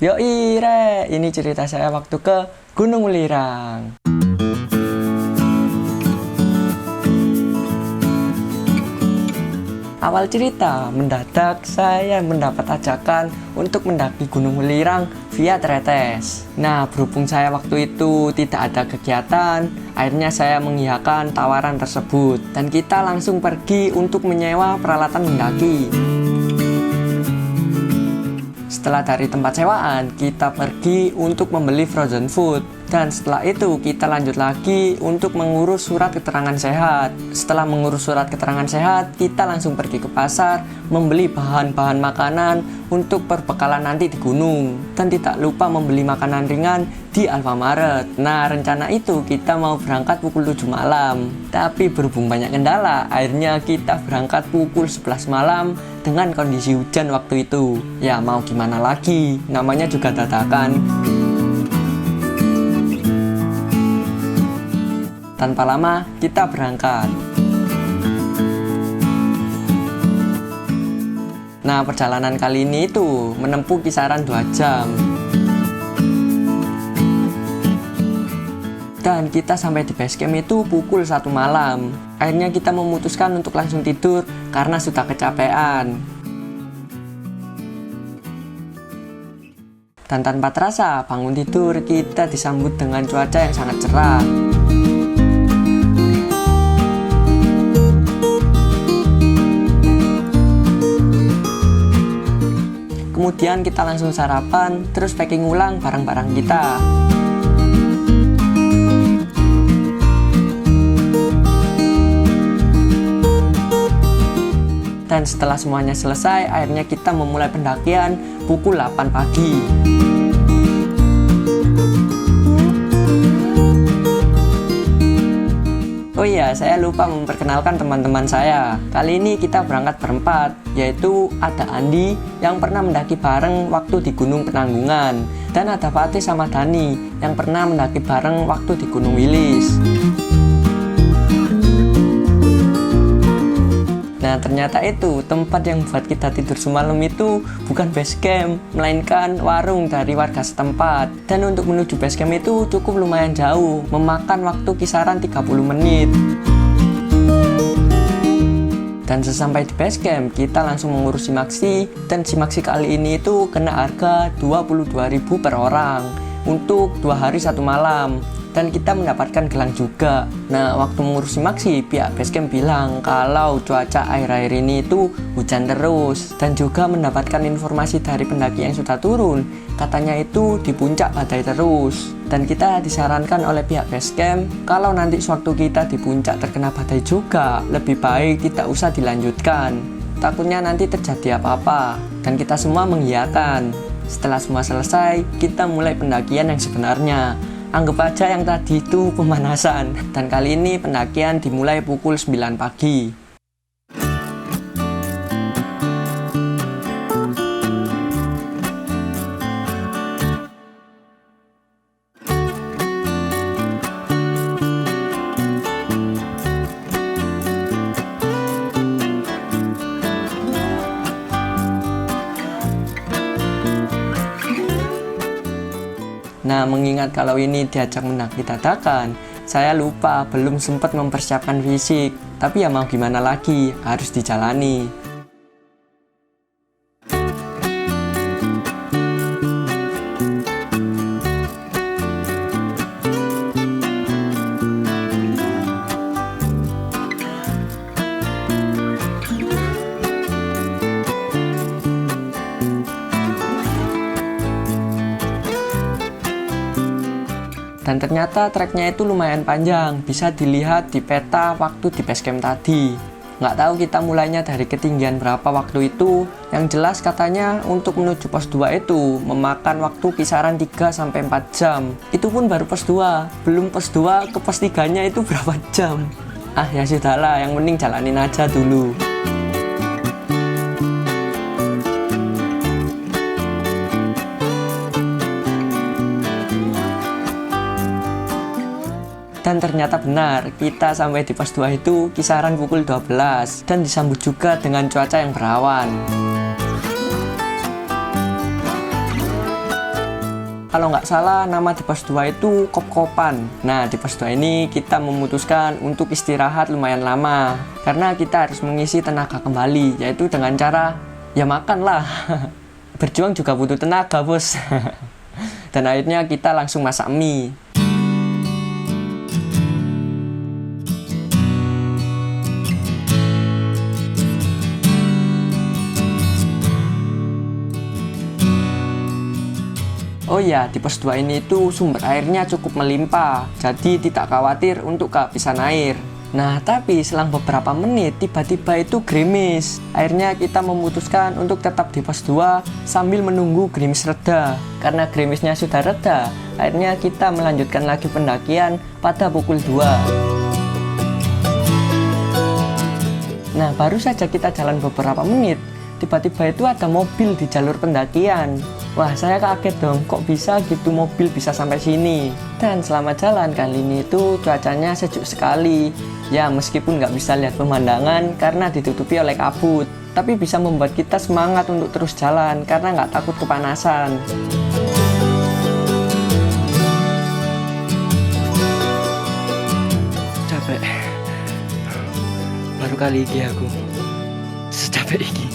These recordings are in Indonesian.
Yoi re, ini cerita saya waktu ke Gunung Welirang. Awal cerita, mendadak saya mendapat ajakan untuk mendaki Gunung Welirang via Tretes. Nah, berhubung saya waktu itu tidak ada kegiatan, akhirnya saya mengiyakan tawaran tersebut. Dan kita langsung pergi untuk menyewa peralatan mendaki. Setelah dari tempat sewaan, kita pergi untuk membeli frozen food. Dan setelah itu kita lanjut lagi untuk mengurus surat keterangan sehat. Setelah mengurus surat keterangan sehat, kita langsung pergi ke pasar membeli bahan-bahan makanan untuk perbekalan nanti di gunung. Dan tidak lupa membeli makanan ringan di Alfamart. Nah, rencana itu kita mau berangkat pukul 7 malam. Tapi berhubung banyak kendala, akhirnya kita berangkat pukul 11 malam dengan kondisi hujan waktu itu. Ya mau gimana lagi, namanya juga dadakan. Tanpa lama, kita berangkat. Nah, perjalanan kali ini itu menempuh kisaran 2 jam. Dan kita sampai di base camp itu pukul 1 malam. Akhirnya kita memutuskan untuk langsung tidur karena sudah kecapean. Dan tanpa terasa, bangun tidur kita disambut dengan cuaca yang sangat cerah. Kemudian kita langsung sarapan, terus packing ulang barang-barang kita. Dan setelah semuanya selesai, akhirnya kita memulai pendakian pukul 8 pagi. Oh iya, saya lupa memperkenalkan teman-teman saya. Kali ini kita berangkat berempat, yaitu ada Andi yang pernah mendaki bareng waktu di Gunung Penanggungan, dan ada Fatih sama Dani yang pernah mendaki bareng waktu di Gunung Wilis. Nah, ternyata itu tempat yang buat kita tidur semalam itu bukan base camp, melainkan warung dari warga setempat. Dan untuk menuju base camp itu cukup lumayan jauh, memakan waktu kisaran 30 menit. Dan sesampai di base camp, kita langsung mengurus simaksi, dan simaksi kali ini itu kena harga 22.000 per orang untuk 2 hari 1 malam. Dan kita mendapatkan gelang juga. Nah, waktu mengurus simaksi, pihak basecamp bilang kalau cuaca akhir-akhir ini itu hujan terus. Dan juga mendapatkan informasi dari pendaki yang sudah turun, katanya itu di puncak badai terus. Dan kita disarankan oleh pihak basecamp kalau nanti sewaktu kita di puncak terkena badai juga, lebih baik tidak usah dilanjutkan, takutnya nanti terjadi apa-apa. Dan kita semua mengiyakan. Setelah semua selesai, kita mulai pendakian yang sebenarnya. Anggap aja yang tadi itu pemanasan. Dan kali ini pendakian dimulai pukul 9 pagi. Nah, mengingat kalau ini diajak mendaki dadakan, saya lupa belum sempat mempersiapkan fisik. Tapi ya mau gimana lagi, harus dijalani. Dan ternyata treknya itu lumayan panjang, bisa dilihat di peta waktu di base camp tadi. Nggak tahu kita mulainya dari ketinggian berapa waktu itu. Yang jelas katanya untuk menuju pos 2 itu memakan waktu kisaran 3-4 jam. Itu pun baru pos 2, belum pos 2 ke pos 3-nya itu berapa jam. Ah ya sudahlah, yang penting jalanin aja dulu. Dan ternyata benar, kita sampai di pos 2 itu kisaran pukul 12 dan disambut juga dengan cuaca yang berawan. kalau nggak salah nama di pos 2 itu kop-kopan. Nah, di pos 2 ini kita memutuskan untuk istirahat lumayan lama karena kita harus mengisi tenaga kembali, yaitu dengan cara ya makan lah. Berjuang juga butuh tenaga, bos. Dan akhirnya kita langsung masak mie. Oh ya, di pos 2 ini itu sumber airnya cukup melimpah, jadi tidak khawatir untuk kehabisan air. Nah, tapi selang beberapa menit tiba-tiba itu gerimis. Akhirnya kita memutuskan untuk tetap di pos 2 sambil menunggu gerimis reda. Karena gerimisnya sudah reda, akhirnya kita melanjutkan lagi pendakian pada pukul 2. Nah, baru saja kita jalan beberapa menit, tiba-tiba itu ada mobil di jalur pendakian. Wah, saya kaget dong, kok bisa gitu mobil bisa sampai sini. Dan selama jalan kali ini itu cuacanya sejuk sekali. Ya, meskipun nggak bisa lihat pemandangan karena ditutupi oleh kabut, tapi bisa membuat kita semangat untuk terus jalan karena nggak takut kepanasan. Capek. Baru kali ini aku secapek ini.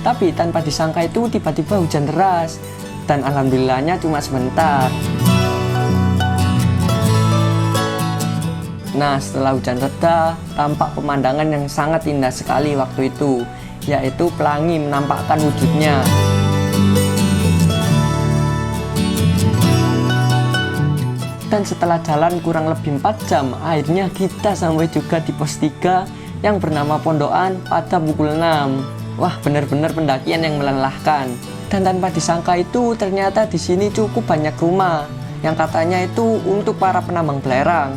Tapi tanpa disangka itu tiba-tiba hujan deras, dan alhamdulillahnya cuma sebentar. Nah, setelah hujan reda, tampak pemandangan yang sangat indah sekali waktu itu, yaitu pelangi menampakkan wujudnya. Dan setelah jalan kurang lebih 4 jam, akhirnya kita sampai juga di pos 3 yang bernama Pondokan pada pukul 6. Wah, benar-benar pendakian yang melelahkan. Dan tanpa disangka itu ternyata di sini cukup banyak rumah yang katanya itu untuk para penambang belerang.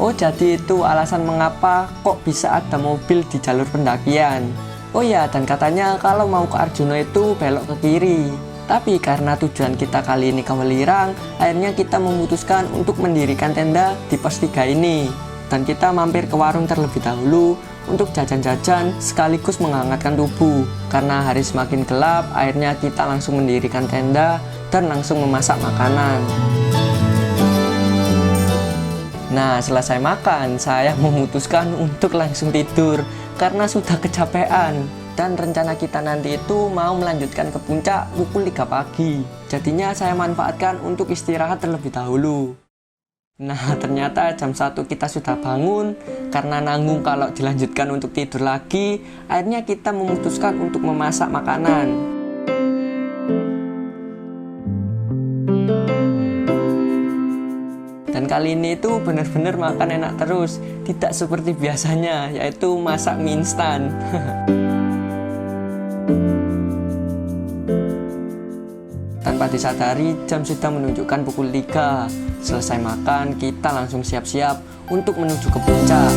Oh, jadi itu alasan mengapa kok bisa ada mobil di jalur pendakian. Oh ya, dan katanya kalau mau ke Arjuna itu belok ke kiri. Tapi karena tujuan kita kali ini ke Welirang, akhirnya kita memutuskan untuk mendirikan tenda di pos 3 ini. Dan kita mampir ke warung terlebih dahulu untuk jajan-jajan sekaligus menghangatkan tubuh. Karena hari semakin gelap, akhirnya kita langsung mendirikan tenda dan langsung memasak makanan. Nah, selesai makan, saya memutuskan untuk langsung tidur karena sudah kecapean. Dan rencana kita nanti itu mau melanjutkan ke puncak pukul 3 pagi. Jadinya saya manfaatkan untuk istirahat terlebih dahulu. Nah, ternyata jam 1 kita sudah bangun. Karena nanggung kalau dilanjutkan untuk tidur lagi, akhirnya kita memutuskan untuk memasak makanan. Dan kali ini itu benar-benar makan enak terus. Tidak seperti biasanya, yaitu masak mie instan. Tanpa disadari, jam sudah menunjukkan pukul 3. Selesai makan, kita langsung siap-siap untuk menuju ke puncak.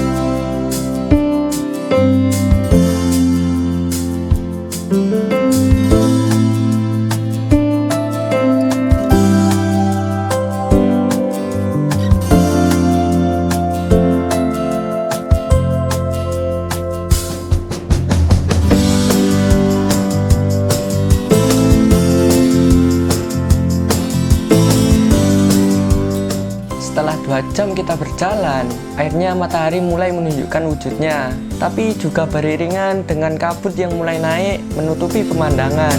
Setelah 2 jam kita berjalan, akhirnya matahari mulai menunjukkan wujudnya, tapi juga beriringan dengan kabut yang mulai naik menutupi pemandangan.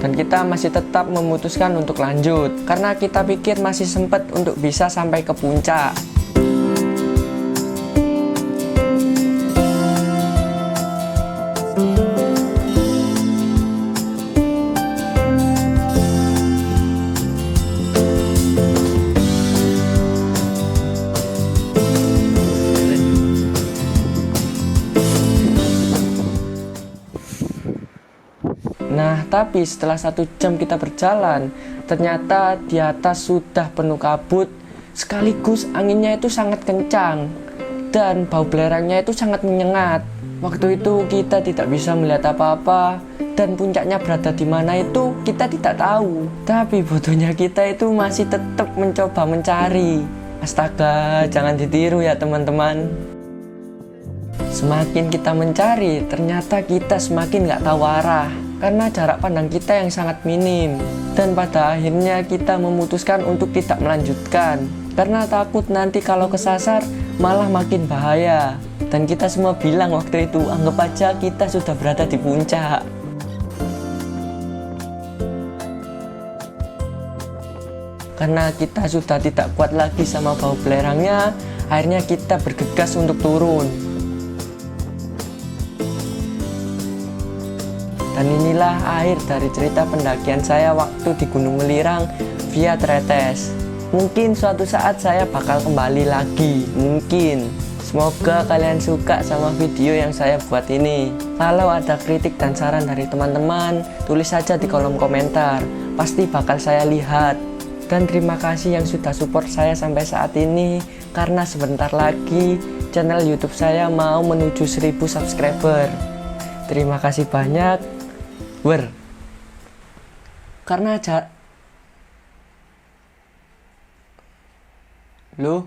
Dan kita masih tetap memutuskan untuk lanjut, karena kita pikir masih sempat untuk bisa sampai ke puncak. Nah, tapi setelah 1 jam kita berjalan, ternyata di atas sudah penuh kabut, sekaligus anginnya itu sangat kencang, dan bau belerangnya itu sangat menyengat. Waktu itu kita tidak bisa melihat apa-apa, dan puncaknya berada di mana itu kita tidak tahu. Tapi bodohnya kita itu masih tetap mencoba mencari. Astaga, jangan ditiru ya teman-teman. Semakin kita mencari, ternyata kita semakin nggak tahu arah karena jarak pandang kita yang sangat minim. Dan pada akhirnya kita memutuskan untuk tidak melanjutkan karena takut nanti kalau kesasar malah makin bahaya. Dan kita semua bilang waktu itu, anggap aja kita sudah berada di puncak. Karena kita sudah tidak kuat lagi sama bau belerangnya, akhirnya kita bergegas untuk turun. Dan inilah akhir dari cerita pendakian saya waktu di Gunung Welirang via Tretes. Mungkin suatu saat saya bakal kembali lagi, mungkin. Semoga kalian suka sama video yang saya buat ini. Kalau ada kritik dan saran dari teman-teman, tulis saja di kolom komentar. Pasti bakal saya lihat. Dan terima kasih yang sudah support saya sampai saat ini, karena sebentar lagi channel YouTube saya mau menuju 1000 subscriber. Terima kasih banyak. Karena Loh